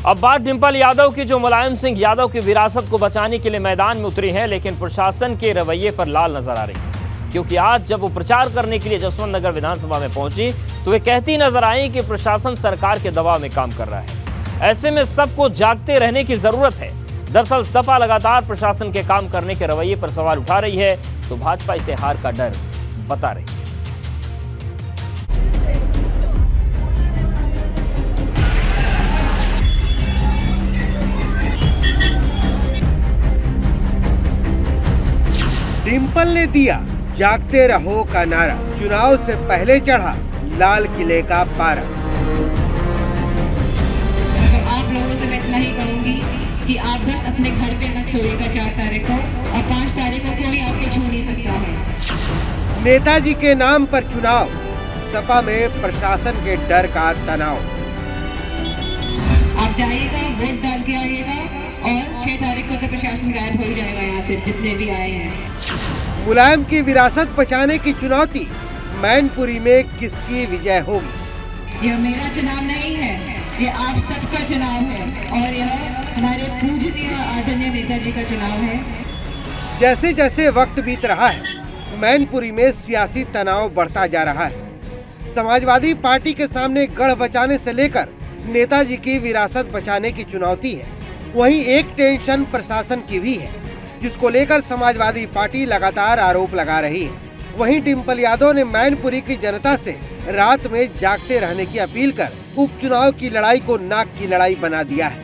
अब बात डिंपल यादव की, जो मुलायम सिंह यादव की विरासत को बचाने के लिए मैदान में उतरी है, लेकिन प्रशासन के रवैये पर लाल नजर आ रही है। क्योंकि आज जब वो प्रचार करने के लिए जसवंत नगर विधानसभा में पहुंची तो वे कहती नजर आई कि प्रशासन सरकार के दबाव में काम कर रहा है। ऐसे में सबको जागते रहने की जरूरत है। दरअसल सपा लगातार प्रशासन के काम करने के रवैये पर सवाल उठा रही है, तो भाजपा इसे हार का डर बता रही है। डिंपल ने दिया जागते रहो का नारा, चुनाव से पहले चढ़ा लाल किले का पारा। तो आप लोगों से मैं इतना ही कहूंगी कि आप बस अपने घर पे मत सोइएगा 4 तारीख को, और 5 तारीख को कोई आपको छू नहीं सकता है। नेताजी के नाम पर चुनाव, सपा में प्रशासन के डर का तनाव। आप जाइएगा, वोट डाल के आइएगा, और 6 तारीख को तो प्रशासन गायब हो ही जाएगा यहाँ से, जितने भी आए हैं। मुलायम की विरासत बचाने की चुनौती, मैनपुरी में किसकी विजय होगी? यह मेरा चुनाव नहीं है, ये आप सबका चुनाव है, और यह हमारे पूजनीय आदरणीय नेताजी का चुनाव है। जैसे जैसे वक्त बीत रहा है, मैनपुरी में सियासी तनाव बढ़ता जा रहा है। समाजवादी पार्टी के सामने गढ़ बचाने से लेकर नेताजी की विरासत बचाने की चुनौती है। वहीं एक टेंशन प्रशासन की भी है, जिसको लेकर समाजवादी पार्टी लगातार आरोप लगा रही है। वहीं डिंपल यादव ने मैनपुरी की जनता से रात में जागते रहने की अपील कर उपचुनाव की लड़ाई को नाक की लड़ाई बना दिया है।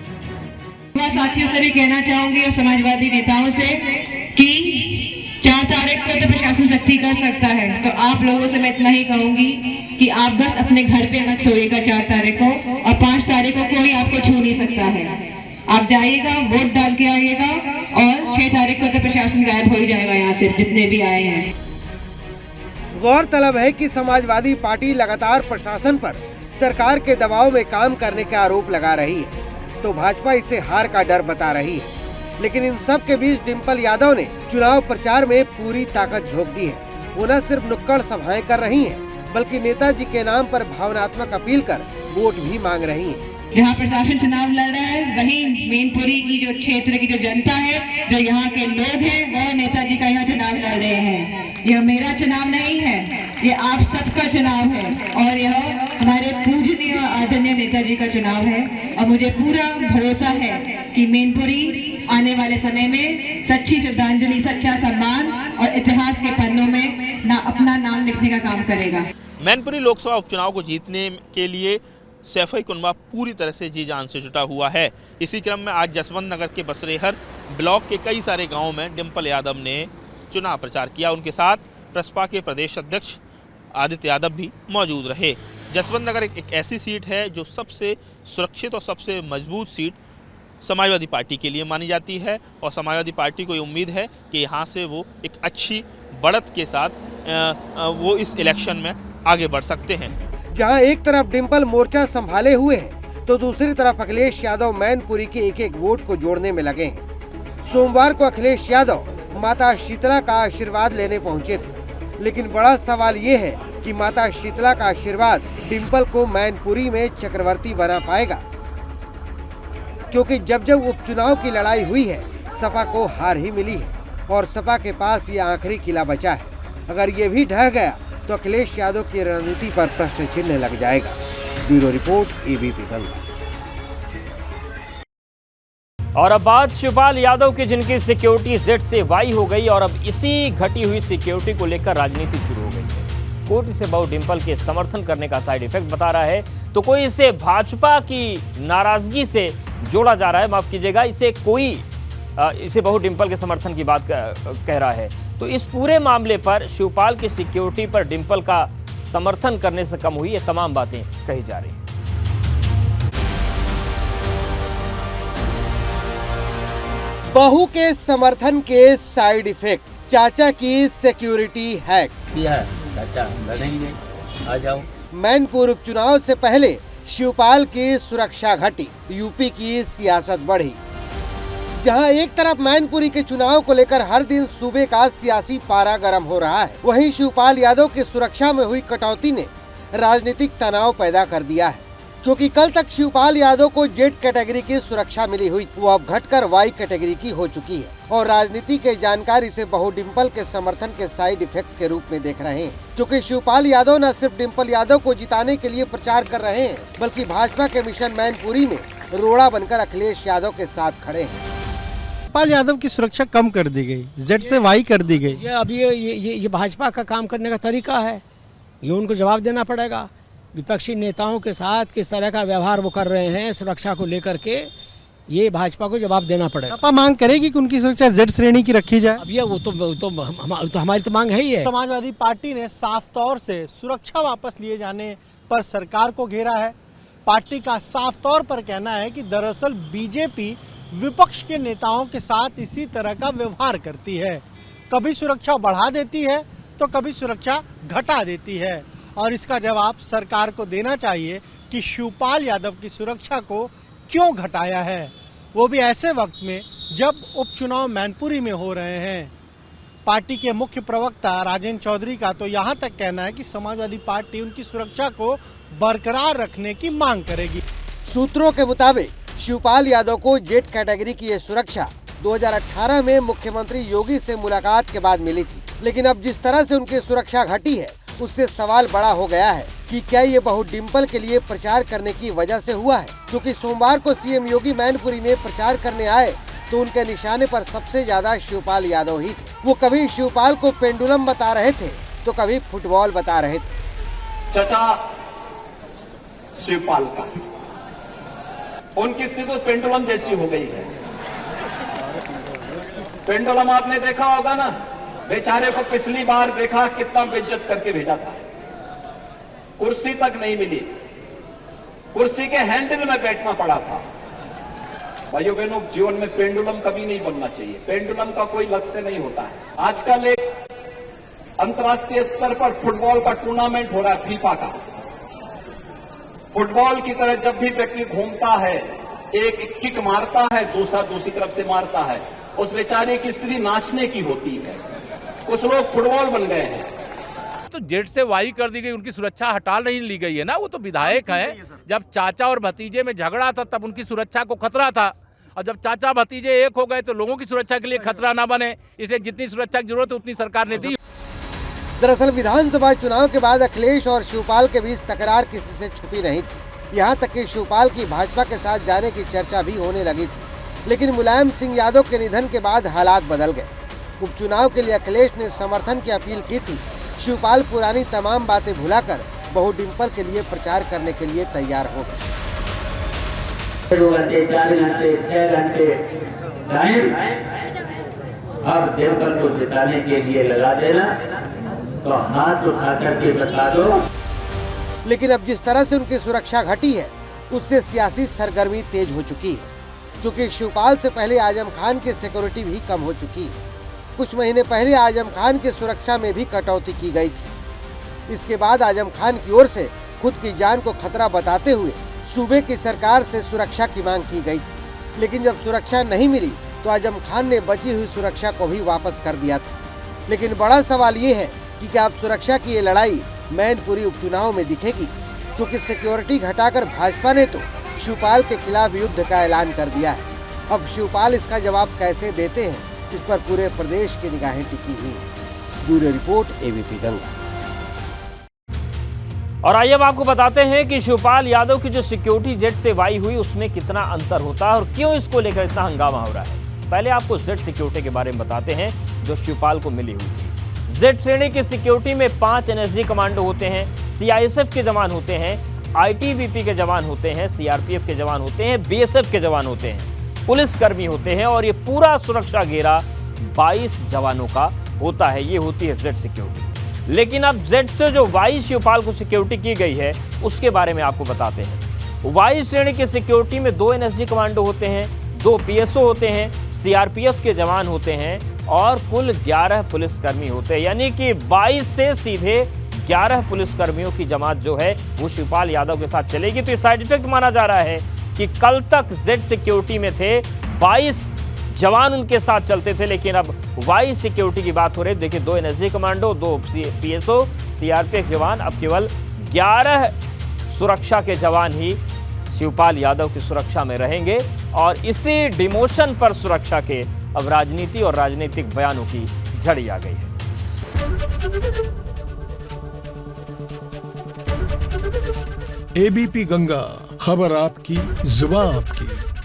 मैं साथियों से भी कहना चाहूंगी और समाजवादी नेताओं से कि 4 तारीख को तो प्रशासन सख्ती कर सकता है, तो आप लोगों से मैं इतना ही कहूंगी कि आप बस अपने घर पे मत सोइएगा 4 तारीख को, और 5 तारीख को कोई आपको छू नहीं सकता है। आप जाइएगा, वोट डाल के आइएगा, और 6 तारीख को तो प्रशासन गायब हो ही जाएगा यहाँ से, जितने भी आए हैं। गौरतलब है कि समाजवादी पार्टी लगातार प्रशासन पर सरकार के दबाव में काम करने के आरोप लगा रही है, तो भाजपा इसे हार का डर बता रही है। लेकिन इन सब के बीच डिंपल यादव ने चुनाव प्रचार में पूरी ताकत झोंक दी है। वो न सिर्फ नुक्कड़ सभाएं कर रही हैं, बल्कि नेताजी के नाम पर भावनात्मक अपील कर वोट भी मांग रही हैं। जहाँ प्रशासन चुनाव लड़ रहा है, वहीं मैनपुरी की जो क्षेत्र की जो जनता है, जो यहाँ के लोग हैं, वो नेताजी का यहाँ चुनाव लड़ रहे हैं। यह मेरा चुनाव नहीं है, ये आप सबका चुनाव है, और यह हमारे पूजनीय आदरणीय नेताजी का चुनाव है। और मुझे पूरा भरोसा है कि मैनपुरी आने वाले समय में सच्ची श्रद्धांजलि, सच्चा सम्मान और इतिहास के पन्नों में अपना नाम लिखने का काम करेगा। मैनपुरी लोकसभा उपचुनाव को जीतने के लिए सैफई कुनबा पूरी तरह से जी जान से जुटा हुआ है। इसी क्रम में आज जसवंत नगर के बसरेहर ब्लॉक के कई सारे गांवों में डिंपल यादव ने चुनाव प्रचार किया। उनके साथ प्रसपा के प्रदेश अध्यक्ष आदित्य यादव भी मौजूद रहे। जसवंत नगर एक ऐसी सीट है जो सबसे सुरक्षित और सबसे मजबूत सीट समाजवादी पार्टी के लिए मानी जाती है, और समाजवादी पार्टी को उम्मीद है कि यहाँ से वो एक अच्छी बढ़त के साथ वो इस इलेक्शन में आगे बढ़ सकते हैं। जहां एक तरफ डिंपल मोर्चा संभाले हुए हैं, तो दूसरी तरफ अखिलेश यादव मैनपुरी के एक एक वोट को जोड़ने में लगे हैं। सोमवार को अखिलेश यादव माता शीतला का आशीर्वाद लेने पहुंचे थे, लेकिन बड़ा सवाल ये है कि माता शीतला का आशीर्वाद डिंपल को मैनपुरी में चक्रवर्ती बना पाएगा, क्योंकि जब जब उपचुनाव की लड़ाई हुई है, सपा को हार ही मिली है, और सपा के पास ये आखिरी किला बचा है। अगर ये भी ढह गया तो अखिलेश यादव की रणनीति पर प्रश्न चिन्ह लग जाएगा। Bureau report, ABP Ganga. और अब बात शिवपाल यादव की, जिनकी सिक्योरिटी Z से Y हो गई, और अब इसी घटी हुई सिक्योरिटी को लेकर राजनीति शुरू हो गई है। कोर्ट इसे बहु डिंपल के समर्थन करने का साइड इफेक्ट बता रहा है, तो कोई इसे भाजपा की नाराजगी से जोड़ा जा रहा है। माफ कीजिएगा, इसे बहु डिंपल के समर्थन की बात कह रहा है। तो इस पूरे मामले पर शिवपाल की सिक्योरिटी पर डिंपल का समर्थन करने से कम हुई, ये तमाम बातें कही जा रही हैं। बहू के समर्थन के साइड इफेक्ट, चाचा की सिक्योरिटी हैक। चाचा लड़ेंगे, आ जाओ। मैनपुर उपचुनाव से पहले शिवपाल की सुरक्षा घटी, यूपी की सियासत बढ़ी। जहां एक तरफ मैनपुरी के चुनाव को लेकर हर दिन सूबे का सियासी पारा गर्म हो रहा है, वहीं शिवपाल यादव की सुरक्षा में हुई कटौती ने राजनीतिक तनाव पैदा कर दिया है। क्योंकि कल तक शिवपाल यादव को जेड कैटेगरी की सुरक्षा मिली हुई, वो अब घटकर वाई कैटेगरी की हो चुकी है और राजनीति के जानकार इसे बहु डिम्पल के समर्थन के साइड इफेक्ट के रूप में देख रहे हैं। क्योंकि शिवपाल यादव न सिर्फ डिम्पल यादव को जिताने के लिए प्रचार कर रहे हैं, बल्कि भाजपा के मिशन मैनपुरी में रोड़ा बनकर अखिलेश यादव के साथ खड़े हैं। शिवपाल यादव की सुरक्षा कम कर दी गई, जेड से वाई कर दी गई। ये भाजपा का काम करने का तरीका है, ये उनको जवाब देना पड़ेगा। विपक्षी नेताओं के साथ किस तरह का व्यवहार वो कर रहे हैं सुरक्षा को लेकर के, ये भाजपा को जवाब देना पड़ेगा। सपा मांग करेगी कि उनकी सुरक्षा जेड श्रेणी की रखी जाए। अब ये वो तो हमारी तो मांग है ही है। समाजवादी पार्टी ने साफ तौर से सुरक्षा वापस लिए जाने पर सरकार को घेरा है। पार्टी का साफ तौर पर कहना है कि दरअसल बीजेपी विपक्ष के नेताओं के साथ इसी तरह का व्यवहार करती है, कभी सुरक्षा बढ़ा देती है तो कभी सुरक्षा घटा देती है, और इसका जवाब सरकार को देना चाहिए कि शिवपाल यादव की सुरक्षा को क्यों घटाया है, वो भी ऐसे वक्त में जब उपचुनाव मैनपुरी में हो रहे हैं। पार्टी के मुख्य प्रवक्ता राजेंद्र चौधरी का तो यहाँ तक कहना है कि समाजवादी पार्टी उनकी सुरक्षा को बरकरार रखने की मांग करेगी। सूत्रों के मुताबिक शिवपाल यादव को जेड कैटेगरी की ये सुरक्षा 2018 में मुख्यमंत्री योगी से मुलाकात के बाद मिली थी, लेकिन अब जिस तरह से उनकी सुरक्षा घटी है उससे सवाल बड़ा हो गया है कि क्या ये बहु डिम्पल के लिए प्रचार करने की वजह से हुआ है। क्योंकि सोमवार को सीएम योगी मैनपुरी में प्रचार करने आए तो उनके निशाने पर सबसे ज्यादा शिवपाल यादव ही थे। वो कभी शिवपाल को पेंडुलम बता रहे थे तो कभी फुटबॉल बता रहे थे। चचा शिवपाल का उनकी स्थिति पेंडुलम जैसी हो गई है। पेंडुलम आपने देखा होगा ना, बेचारे को पिछली बार देखा कितना बेइज्जत करके भेजा था, कुर्सी तक नहीं मिली, कुर्सी के हैंडल में बैठना पड़ा था। भाइयों बहनों, जीवन में पेंडुलम कभी नहीं बनना चाहिए, पेंडुलम का कोई लक्ष्य नहीं होता है। आजकल एक अंतर्राष्ट्रीय स्तर पर फुटबॉल का टूर्नामेंट हो रहा है, फीफा का। फुटबॉल की तरह जब भी व्यक्ति घूमता है, एक किक मारता है, दूसरा दूसरी तरफ से मारता है, उस बेचारे की स्थिति नाचने की होती है। कुछ लोग फुटबॉल बन गए हैं। तो जेड से वाई कर दी गई, उनकी सुरक्षा हटा नहीं ली गई है ना, वो तो विधायक हैं। जब चाचा और भतीजे में झगड़ा था तब उनकी सुरक्षा को खतरा था, और जब चाचा भतीजे एक हो गए तो लोगों की सुरक्षा के लिए खतरा ना बने, इसलिए जितनी सुरक्षा की जरूरत है उतनी सरकार ने दी। दरअसल विधानसभा चुनाव के बाद अखिलेश और शिवपाल के बीच तकरार किसी से छुपी नहीं थी। यहाँ तक कि शिवपाल की भाजपा के साथ जाने की चर्चा भी होने लगी थी, लेकिन मुलायम सिंह यादव के निधन के बाद हालात बदल गए। उपचुनाव के लिए अखिलेश ने समर्थन की अपील की थी। शिवपाल पुरानी तमाम बातें भुलाकर बहु डिम्पल के लिए प्रचार करने के लिए तैयार हो गए। 2 घंटे 4 घंटे 6 घंटे टाइम अब डिम्पल को जिताने के लिए लगा देना, तो हाथ उठा करके बता दो। लेकिन अब जिस तरह से उनकी सुरक्षा घटी है उससे सियासी सरगर्मी तेज हो चुकी है, क्योंकि शिवपाल से पहले आजम खान की सिक्योरिटी भी कम हो चुकी है। कुछ महीने पहले आजम खान की सुरक्षा में भी कटौती की गई थी। इसके बाद आजम खान की ओर से खुद की जान को खतरा बताते हुए सूबे की सरकार से सुरक्षा की मांग की गई थी, लेकिन जब सुरक्षा नहीं मिली तो आजम खान ने बची हुई सुरक्षा को भी वापस कर दिया था। लेकिन बड़ा सवाल ये है कि क्या अब सुरक्षा की ये लड़ाई मैनपुरी उपचुनाव में दिखेगी, क्योंकि सिक्योरिटी घटाकर भाजपा ने तो शिवपाल के खिलाफ युद्ध का ऐलान कर दिया है। अब शिवपाल इसका जवाब कैसे देते हैं, इस पर पूरे प्रदेश की निगाहें टिकी हुई हैं। Bureau report, ABP Ganga. और आइए अब आपको बताते हैं कि शिवपाल यादव की जो सिक्योरिटी जेड से वाई हुई उसमें कितना अंतर होता है और क्यों इसको लेकर इतना हंगामा हो रहा है। पहले आपको जेड सिक्योरिटी के बारे में बताते हैं जो शिवपाल को मिली हुई थी। जेड श्रेणी की सिक्योरिटी में 5 एनएसजी कमांडो होते हैं, सीआईएसएफ के जवान होते हैं, आईटीबीपी के जवान होते हैं, सीआरपीएफ के जवान होते हैं, बीएसएफ के जवान होते हैं, पुलिसकर्मी होते हैं, और ये पूरा सुरक्षा घेरा 22 जवानों का होता है। ये होती है जेड सिक्योरिटी। लेकिन अब जेड से जो वाई शिवपाल को सिक्योरिटी की गई है उसके बारे में आपको बताते हैं। वाई श्रेणी की सिक्योरिटी में 2 एनएसजी कमांडो होते हैं, 2 पीएसओ होते हैं, सीआरपीएफ के जवान होते हैं और कुल 11 पुलिसकर्मी होते हैं। यानी कि 22 से सीधे 11 पुलिसकर्मियों की जमात जो है वो शिवपाल यादव के साथ चलेगी। तो ये साइड इफेक्ट माना जा रहा है कि कल तक जेड सिक्योरिटी में थे 22 जवान उनके साथ चलते थे, लेकिन अब वाई सिक्योरिटी की बात हो रही है। देखिए 2 एनएसजी कमांडो, 2 पीएसओ, सीआरपीएफ जवान, अब केवल 11 सुरक्षा के जवान ही शिवपाल यादव की सुरक्षा में रहेंगे और इसी डिमोशन पर सुरक्षा के अब राजनीति और राजनीतिक बयानों की झड़ी आ गई है। एबीपी गंगा, खबर आपकी, जुबान आपकी।